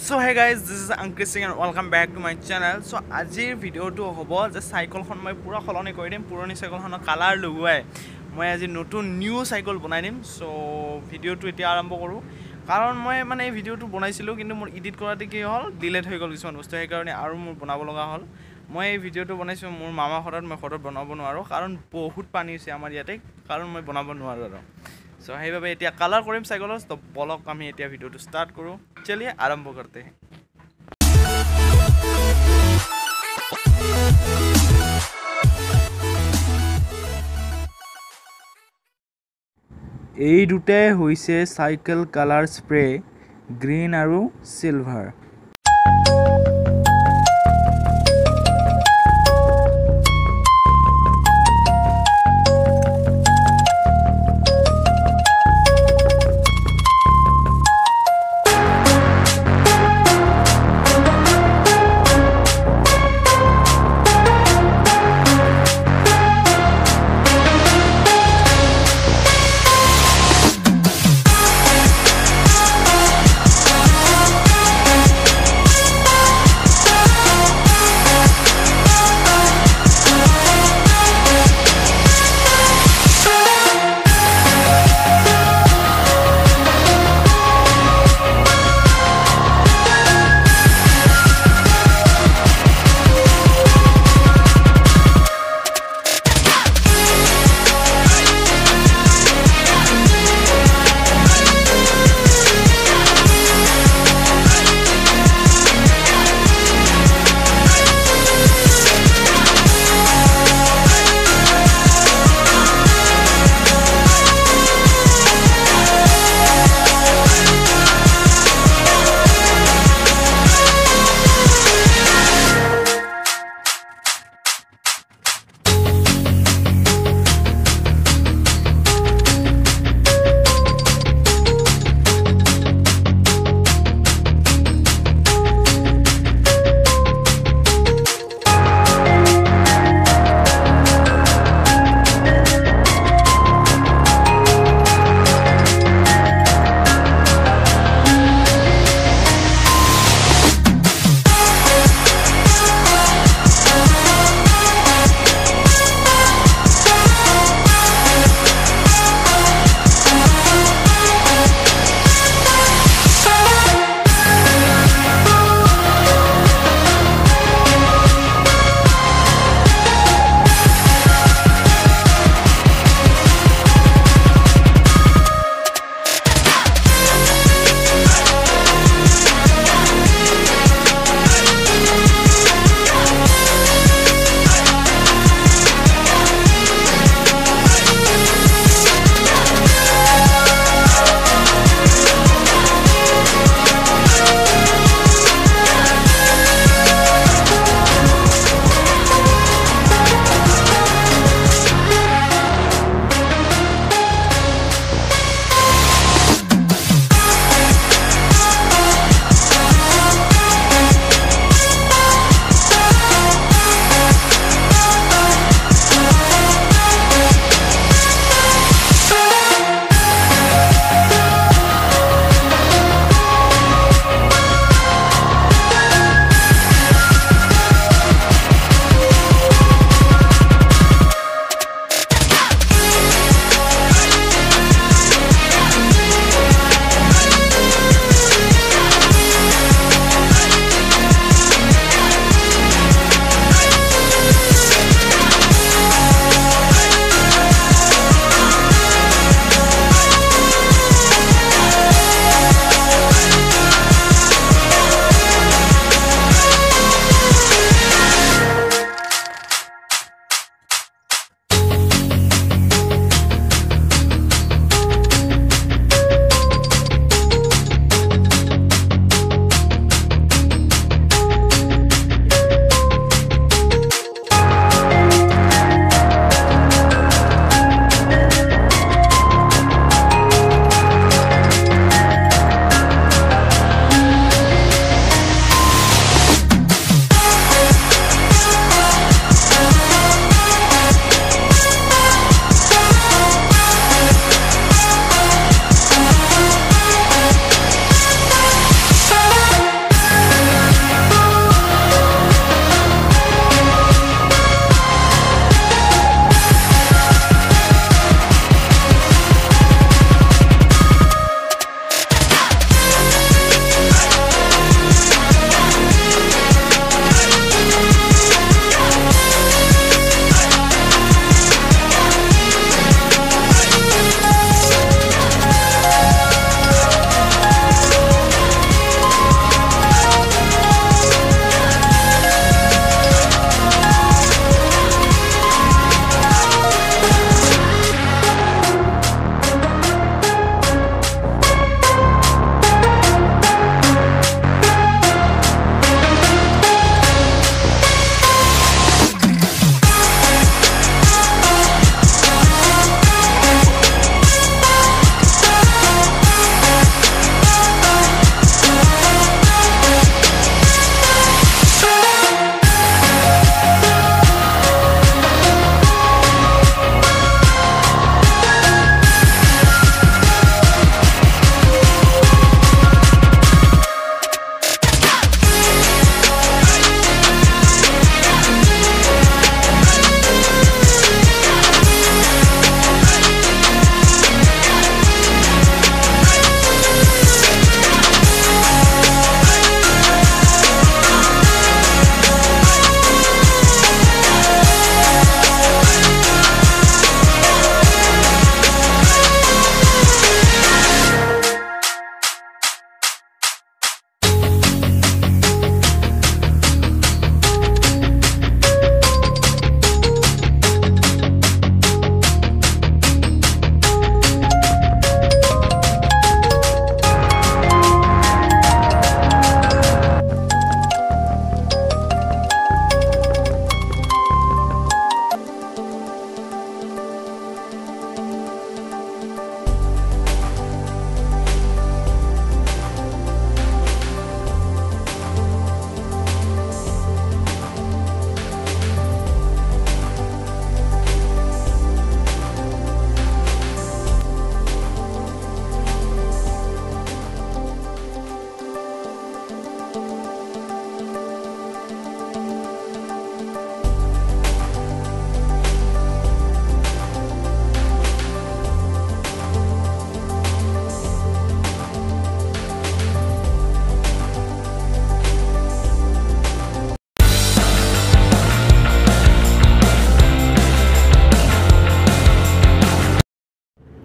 So hey guys, this is Ungkreesh Singh and welcome back to my channel. So আজিৰ ভিডিওটো হ'ব যে সাইকেলখন মই পুৰা খলনি কৰি দিম, পুৰণি সাইকেলখনৰ কালাৰ লগুৱাই মই আজি নতুন নিউ সাইকেল বনাই দিম। সো ভিডিওটো এতিয়া আৰম্ভ কৰো কাৰণ মই মানে এই ভিডিওটো বনাইছিলো কিন্তু মোৰ এডিট কৰাতে কি হ'ল ডিলিট হৈ গ'ল কিছুমান বস্তু সেই কাৰণে আৰু মোৰ বনাব লগা হ'ল। মই এই ভিডিওটো বনাইছো মোৰ মামা ঘৰত মই ঘৰত বনাব নোৱাৰো কাৰণ বহুত পানী হৈছে আমাৰ ইয়াতে কাৰণ মই বনাব নোৱাৰো আৰু सो है बाबा इतना कलर करें साइकिल तो ब्लॉग कम इतना वीडियो तो स्टार्ट करूँ। चलिए आरंभ करते हैं। এই দুটাই হৈছে সাইকেল কালার স্প্রে গ্ৰীণ আৰু সিলভাৰ।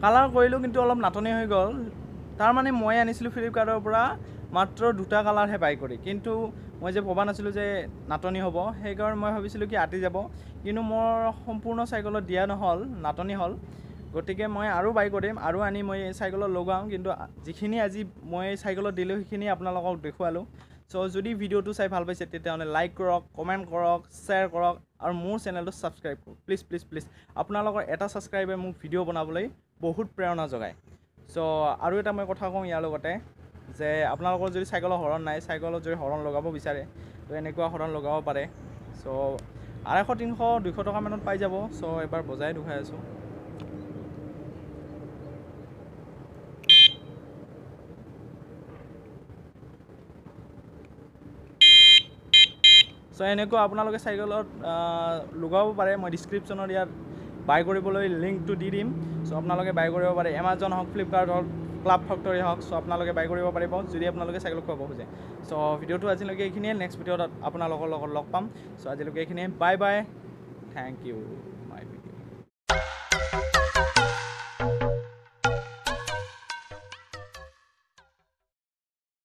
কালাৰ কৰিলোঁ কিন্তু অলপ নাটনি হৈ গ'ল তাৰমানে মই আনিছিলোঁ ফ্লিপকাৰ্টৰ পৰা মাত্ৰ 2টা কালাৰহে বাই কৰি কিন্তু মই যে ভবা নাছিলোঁ যে নাটনি হ'ব সেইকাৰণে মই ভাবিছিলোঁ কি আঁতি যাব কিন্তু মোৰ সম্পূৰ্ণ চাইকেলত দিয়া নহ'ল নাটনি হ'ল গতিকে মই আৰু বাই কৰিম আৰু আনি মই চাইকেলত লগাওঁ কিন্তু যিখিনি আজি মই চাইকেলত দিলোঁ সেইখিনি আপোনালোকক দেখুৱালোঁ চ' যদি ভিডিঅ'টো চাই ভাল পাইছে তেতিয়াহ'লে লাইক কৰক কমেণ্ট কৰক শ্বেয়াৰ কৰক আৰু মোৰ চেনেলটো ছাবস্ক্ৰাইব কৰক প্লিজ আপোনালোকৰ এটা ছাবস্ক্ৰাইবে মোক ভিডিঅ' বনাবলৈ বহুত প্ৰেৰণা যোগায় চ' আৰু এটা মই কথা কওঁ ইয়াৰ লগতে যে আপোনালোকৰ যদি চাইকেলৰ হৰণ নাই চাইকেলত যদি হৰণ লগাব বিচাৰে তো এনেকুৱা হৰণ লগাব পাৰে চ' 250 300 200 টকা মানত পাই যাব চ' এবাৰ বজাই দেখুৱাই আছোঁ চ' এনেকুৱা আপোনালোকে চাইকেলত লগাব পাৰে মই ডিছক্ৰিপশ্যনত ইয়াত বাই কৰিবলৈ লিংকটো দি দিম চ' আপোনালোকে বাই কৰিব পাৰে এমাজন হওক ফ্লিপকাৰ্ট হওক ক্লাব ফেক্টৰী হওক চ' আপোনালোকে বাই কৰিব পাৰিব যদি আপোনালোকে চাইকেল খুৱাব খোজে চ' ভিডিঅ'টো আজিলৈকে এইখিনিয়ে নেক্সট ভিডিঅ'ত আপোনালোকৰ লগত লগ পাম চ' আজিলৈকে এইখিনিয়ে bye bye thank you my video'